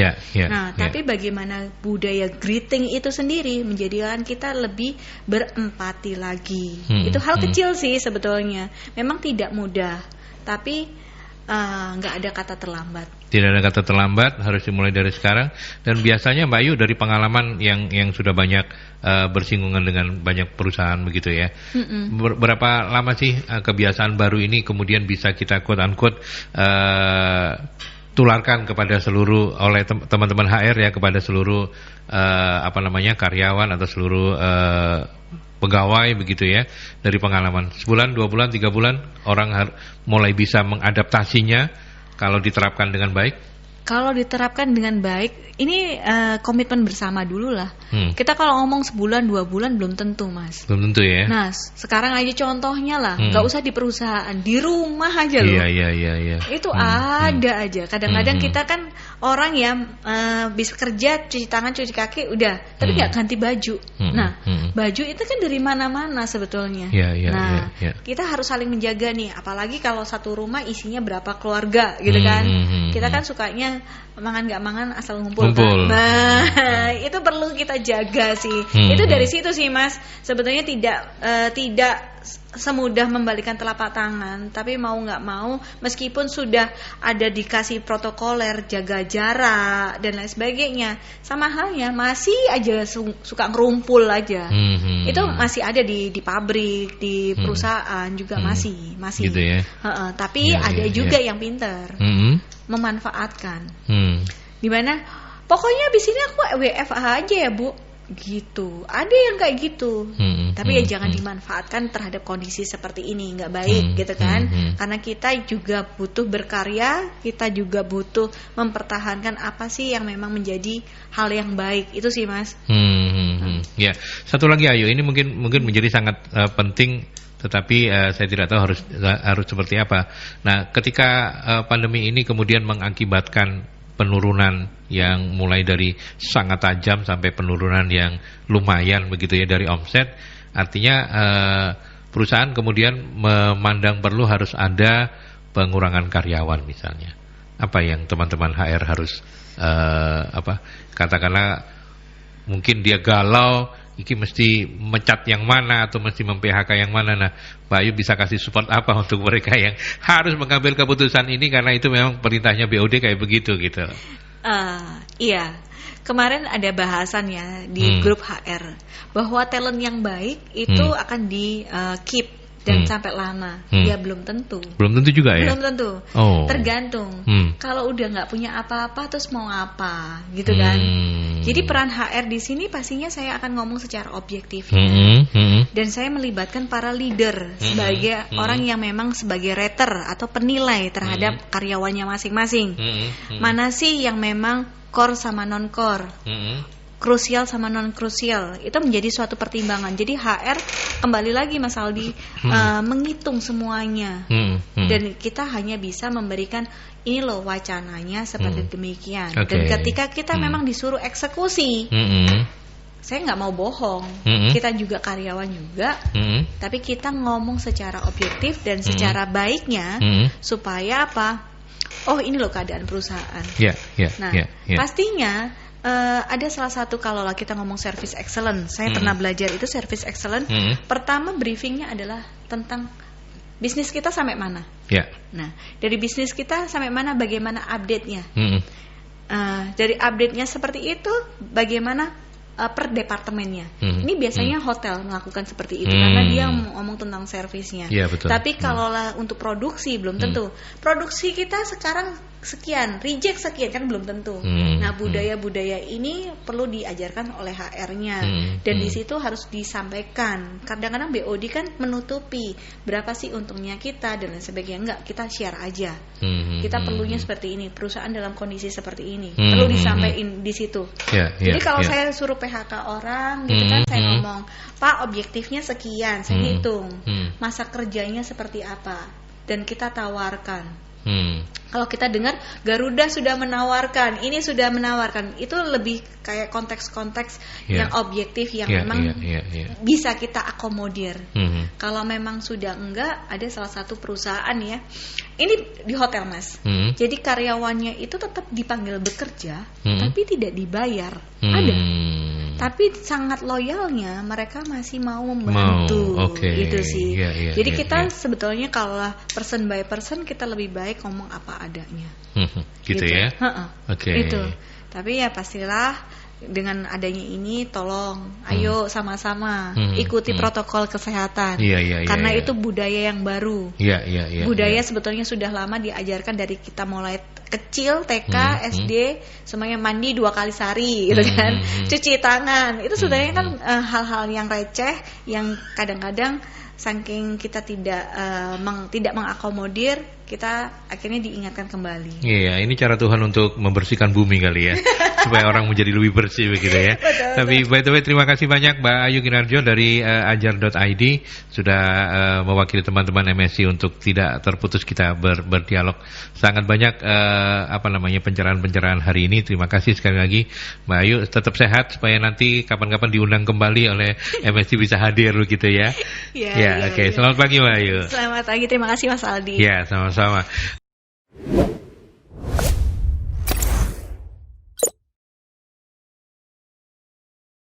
Tapi bagaimana budaya greeting itu sendiri menjadikan kita lebih berempati lagi. Itu hal kecil sih sebetulnya. Memang tidak mudah, tapi nggak ada kata terlambat. Tidak ada kata terlambat, harus dimulai dari sekarang. Dan biasanya Mbak Ayu dari pengalaman yang sudah banyak bersinggungan dengan banyak perusahaan begitu ya. Berapa lama sih kebiasaan baru ini kemudian bisa kita quote-unquote tularkan kepada seluruh oleh teman-teman HR ya, kepada seluruh karyawan atau seluruh pegawai begitu ya, dari pengalaman sebulan, 2 bulan, 3 bulan orang mulai bisa mengadaptasinya kalau diterapkan dengan baik? Kalau diterapkan dengan baik, ini komitmen bersama dulu lah. Kita kalau ngomong sebulan, 2 bulan belum tentu, Mas. Belum tentu ya. Nah, sekarang aja contohnya lah, nggak usah di perusahaan, di rumah aja loh. Iya. Itu ada aja. Kadang-kadang kita kan orang yang bisa kerja, cuci tangan, cuci kaki, udah, tapi nggak ganti baju. Nah, baju itu kan dari mana-mana sebetulnya. Kita harus saling menjaga nih, apalagi kalau satu rumah isinya berapa keluarga, gitu kan. Kita kan sukanya mangan nggak mangan asal ngumpul. Kan? Nah, itu perlu kita jaga sih. Itu dari situ sih, Mas. Sebetulnya tidak semudah membalikan telapak tangan, tapi mau nggak mau, meskipun sudah ada dikasih protokoler, jaga jarak dan lain sebagainya, sama halnya masih aja suka ngerumpul aja. Itu masih ada di pabrik, di perusahaan juga masih. Gitu ya? Tapi ada juga yang pintar memanfaatkan. Dimana pokoknya abis ini aku WFH aja ya, Bu, gitu. Ada yang kayak gitu. Tapi ya jangan dimanfaatkan terhadap kondisi seperti ini, nggak baik gitu kan. Karena kita juga butuh berkarya, kita juga butuh mempertahankan apa sih yang memang menjadi hal yang baik. Itu sih, Mas. Ya, satu lagi Ayu, ini mungkin menjadi sangat penting, tetapi saya tidak tahu harus seperti apa. Nah, ketika pandemi ini kemudian mengakibatkan penurunan yang mulai dari sangat tajam sampai penurunan yang lumayan begitu ya dari omset, artinya perusahaan kemudian memandang perlu harus ada pengurangan karyawan misalnya. Apa yang teman-teman HR harus katakanlah mungkin dia galau, iki mesti mecat yang mana atau mesti mem-PHK yang mana. Nah, Mbak Ayu bisa kasih support apa untuk mereka yang harus mengambil keputusan ini karena itu memang perintahnya BOD kayak begitu gitu. Iya. Kemarin ada bahasan ya di grup HR bahwa talent yang baik itu akan di keep dan sampai lama. Ya belum tentu. Belum tentu juga ya? Belum tentu. Oh. Tergantung. Kalau udah nggak punya apa-apa terus mau apa, gitu kan? Jadi peran HR di sini pastinya saya akan ngomong secara objektif. Dan saya melibatkan para leader sebagai orang yang memang sebagai rater atau penilai terhadap karyawannya masing-masing. Mana sih yang memang core sama non-core? Krusial sama non krusial itu menjadi suatu pertimbangan. Jadi HR kembali lagi Mas Aldi menghitung semuanya dan kita hanya bisa memberikan ini loh wacananya seperti demikian. Dan ketika kita memang disuruh eksekusi, saya nggak mau bohong, kita juga karyawan juga, tapi kita ngomong secara objektif dan secara baiknya supaya apa? Oh ini loh keadaan perusahaan. Pastinya ada salah satu kalau kita ngomong service excellent, saya pernah belajar itu service excellent. Pertama briefingnya adalah tentang bisnis kita sampai mana. Nah dari bisnis kita sampai mana, bagaimana update-nya. Dari update-nya seperti itu, bagaimana per departemennya. Ini biasanya hotel melakukan seperti itu karena dia ngomong tentang servisnya. Tapi kalau untuk produksi belum tentu. Produksi kita sekarang sekian, reject sekian kan belum tentu. Nah budaya-budaya ini perlu diajarkan oleh HR-nya dan di situ harus disampaikan. Kadang-kadang BOD kan menutupi berapa sih untungnya kita dan lain sebagainya. Enggak, kita share aja. Kita perlunya seperti ini, perusahaan dalam kondisi seperti ini. Perlu disampaikan di situ. Jadi kalau saya suruh PHK orang gitu kan, saya ngomong, Pak objektifnya sekian, saya hitung masa kerjanya seperti apa dan kita tawarkan. Kalau kita dengar Garuda sudah menawarkan, ini sudah menawarkan, itu lebih kayak konteks-konteks yang objektif yang memang bisa kita akomodir. Kalau memang sudah enggak, ada salah satu perusahaan ya, ini di hotel Mas. Jadi karyawannya itu tetap dipanggil bekerja, tapi tidak dibayar. Ada. Tapi sangat loyalnya mereka masih mau membantu. Itu sih. Jadi kita sebetulnya kalau person by person kita lebih baik ngomong apa adanya. Gitu ya. Itu. Tapi ya pastilah dengan adanya ini tolong ayo sama-sama ikuti protokol kesehatan. Karena itu budaya yang baru. Budaya sebetulnya sudah lama diajarkan dari kita mulai kecil, TK, SD, semuanya mandi 2 kali sehari gitu kan. Cuci tangan. Itu sebenarnya kan hal-hal yang receh yang kadang-kadang saking kita tidak mengakomodir, kita akhirnya diingatkan kembali. Iya, ini cara Tuhan untuk membersihkan bumi kali ya, supaya orang menjadi lebih bersih begitu ya. Tapi by the way, terima kasih banyak Mbak Ayu Ginarjo dari ajar.id sudah mewakili teman-teman MSI untuk tidak terputus kita berdialog. Sangat banyak pencerahan-pencerahan hari ini. Terima kasih sekali lagi Mbak Ayu. Tetap sehat supaya nanti kapan-kapan diundang kembali oleh MSI bisa hadir begitu ya. Oke. Selamat pagi Mbak Ayu. Selamat pagi, terima kasih Mas Aldi. Ya, sama-sama.